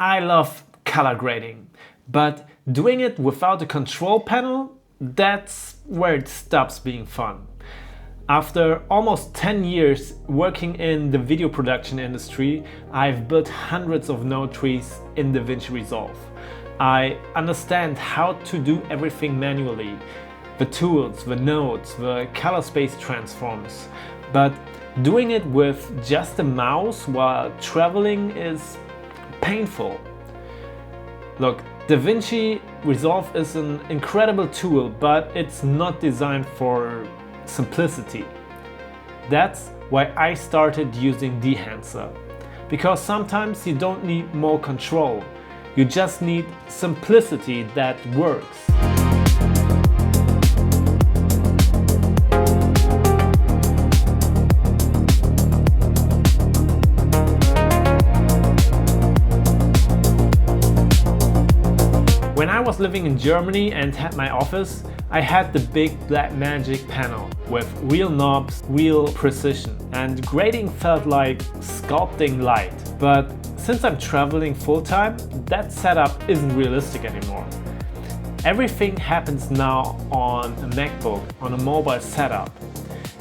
I love color grading, but doing it without a control panel, that's where it stops being fun. After almost 10 years working in the video production industry, I've built hundreds of node trees in DaVinci Resolve. I understand how to do everything manually, the tools, the nodes, the color space transforms, but doing it with just a mouse while traveling is painful. Look, DaVinci Resolve is an incredible tool, but it's not designed for simplicity. That's why I started using Dehancer. Because sometimes you don't need more control, you just need simplicity that works. When I was living in Germany and had my office, I had the big Blackmagic panel with real knobs, real precision, and grading felt like sculpting light. But since I'm traveling full-time, that setup isn't realistic anymore. Everything happens now on a MacBook, on a mobile setup.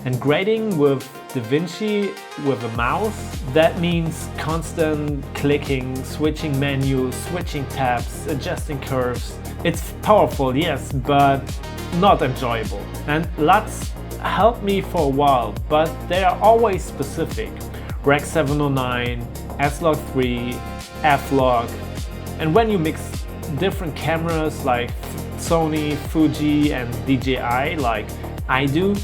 And grading with DaVinci with a mouse, that means constant clicking, switching menus, switching tabs, adjusting curves. It's powerful, yes, but not enjoyable. And LUTs helped me for a while, but they are always specific. Rec 709, S-Log3, F-Log. And when you mix different cameras like Sony, Fuji and DJI like I do,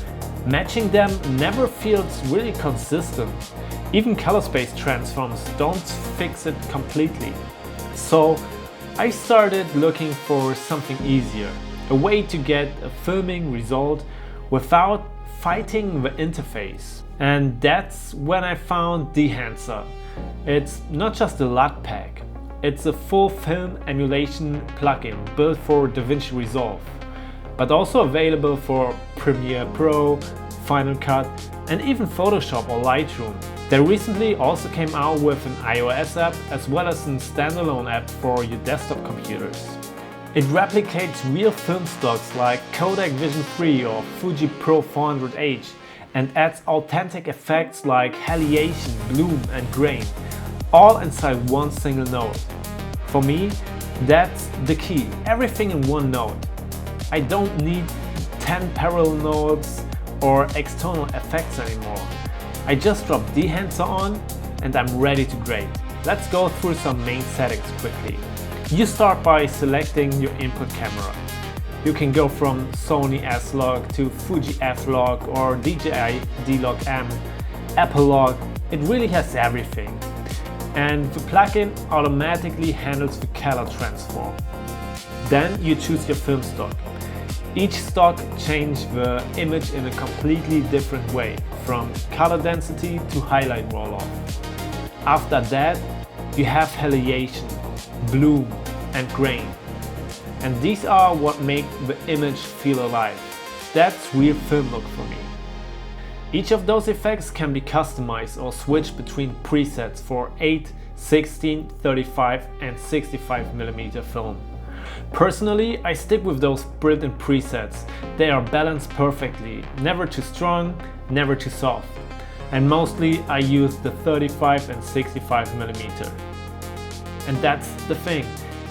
matching them never feels really consistent. Even color space transforms don't fix it completely. So I started looking for something easier, a way to get a filming result without fighting the interface. And that's when I found Dehancer. It's not just a LUT pack, it's a full film emulation plugin built for DaVinci Resolve, but also available for Premiere Pro, Final Cut and even Photoshop or Lightroom. They recently also came out with an iOS app as well as a standalone app for your desktop computers. It replicates real film stocks like Kodak Vision 3 or Fuji Pro 400H and adds authentic effects like heliation, bloom and grain, all inside one single node. For me, that's the key, everything in one node. I don't need 10 parallel nodes or external effects anymore. I just drop Dehancer on and I'm ready to grade. Let's go through some main settings quickly. You start by selecting your input camera. You can go from Sony S-Log to Fuji F-Log or DJI D-Log-M, Apple Log. It really has everything. And the plugin automatically handles the color transform. Then you choose your film stock. Each stock changes the image in a completely different way, from color density to highlight roll-off. After that, you have heliation, bloom and grain. And these are what make the image feel alive. That's real film look for me. Each of those effects can be customized or switched between presets for 8, 16, 35 and 65mm film. Personally, I stick with those built-in presets. They are balanced perfectly, never too strong, never too soft. And mostly I use the 35 and 65mm. And that's the thing.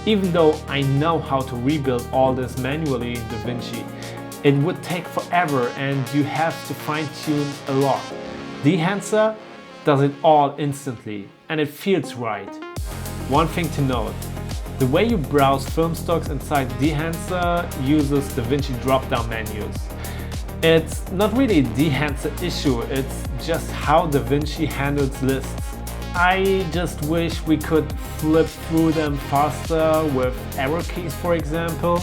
Even though I know how to rebuild all this manually in DaVinci, it would take forever and you have to fine-tune a lot. Dehancer does it all instantly and it feels right. One thing to note, the way you browse film stocks inside Dehancer uses DaVinci drop-down menus. It's not really a Dehancer issue, it's just how DaVinci handles lists. I just wish we could flip through them faster with arrow keys, for example.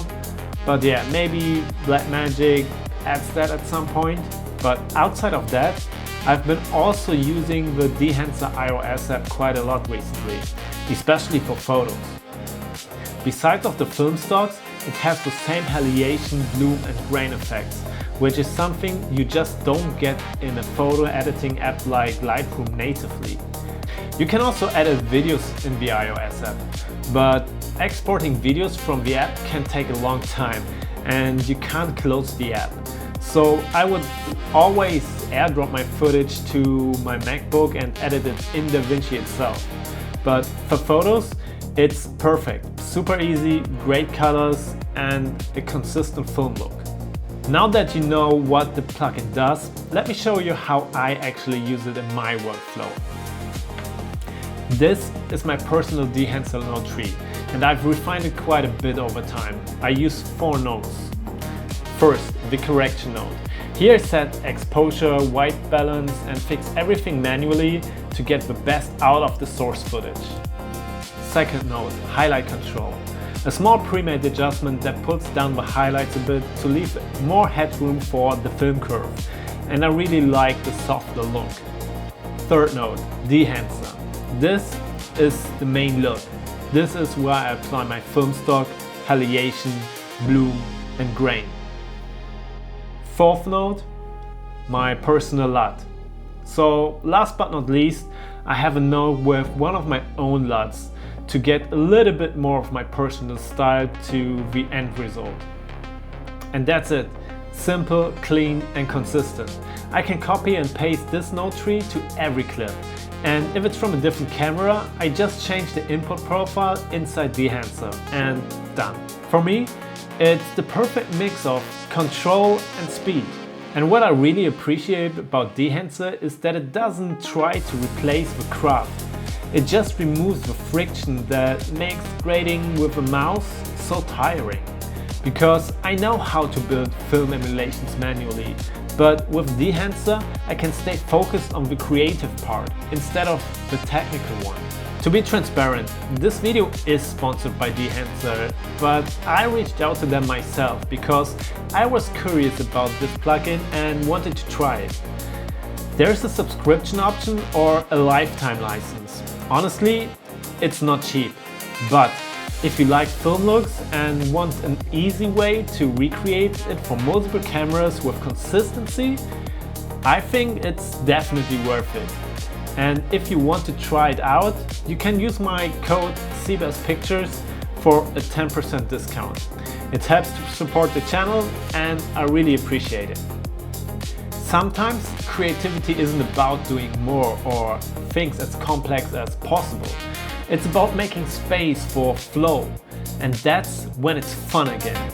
But yeah, maybe Blackmagic adds that at some point. But outside of that, I've been also using the Dehancer iOS app quite a lot recently, especially for photos. Besides of the film stocks, it has the same heliation, bloom and grain effects, which is something you just don't get in a photo editing app like Lightroom natively. You can also edit videos in the iOS app, but exporting videos from the app can take a long time and you can't close the app. So I would always airdrop my footage to my MacBook and edit it in DaVinci itself. But for photos, it's perfect. Super easy, great colors, and a consistent film look. Now that you know what the plugin does, let me show you how I actually use it in my workflow. This is my personal Dehancer node tree, and I've refined it quite a bit over time. I use 4 nodes. First, the correction node. Here I set exposure, white balance, and fix everything manually to get the best out of the source footage. Second node, highlight control. A small pre-made adjustment that puts down the highlights a bit to leave more headroom for the film curve. And I really like the softer look. Third node, Dehancer. This is the main look. This is where I apply my film stock, palliation, bloom, and grain. Fourth node, my personal LUT. So last but not least, I have a node with one of my own LUTs to get a little bit more of my personal style to the end result. And that's it. Simple, clean, and consistent. I can copy and paste this node tree to every clip. And if it's from a different camera, I just change the input profile inside Dehancer and done. For me, it's the perfect mix of control and speed. And what I really appreciate about Dehancer is that it doesn't try to replace the craft. It just removes the friction that makes grading with a mouse so tiring. Because I know how to build film emulations manually, but with Dehancer I can stay focused on the creative part instead of the technical one. To be transparent, this video is sponsored by Dehancer, but I reached out to them myself because I was curious about this plugin and wanted to try it. There's a subscription option or a lifetime license. Honestly, it's not cheap, but if you like film looks and want an easy way to recreate it for multiple cameras with consistency, I think it's definitely worth it. And if you want to try it out, you can use my code sebazpictures for a 10% discount. It helps to support the channel and I really appreciate it. Sometimes creativity isn't about doing more or things as complex as possible. It's about making space for flow, and that's when it's fun again.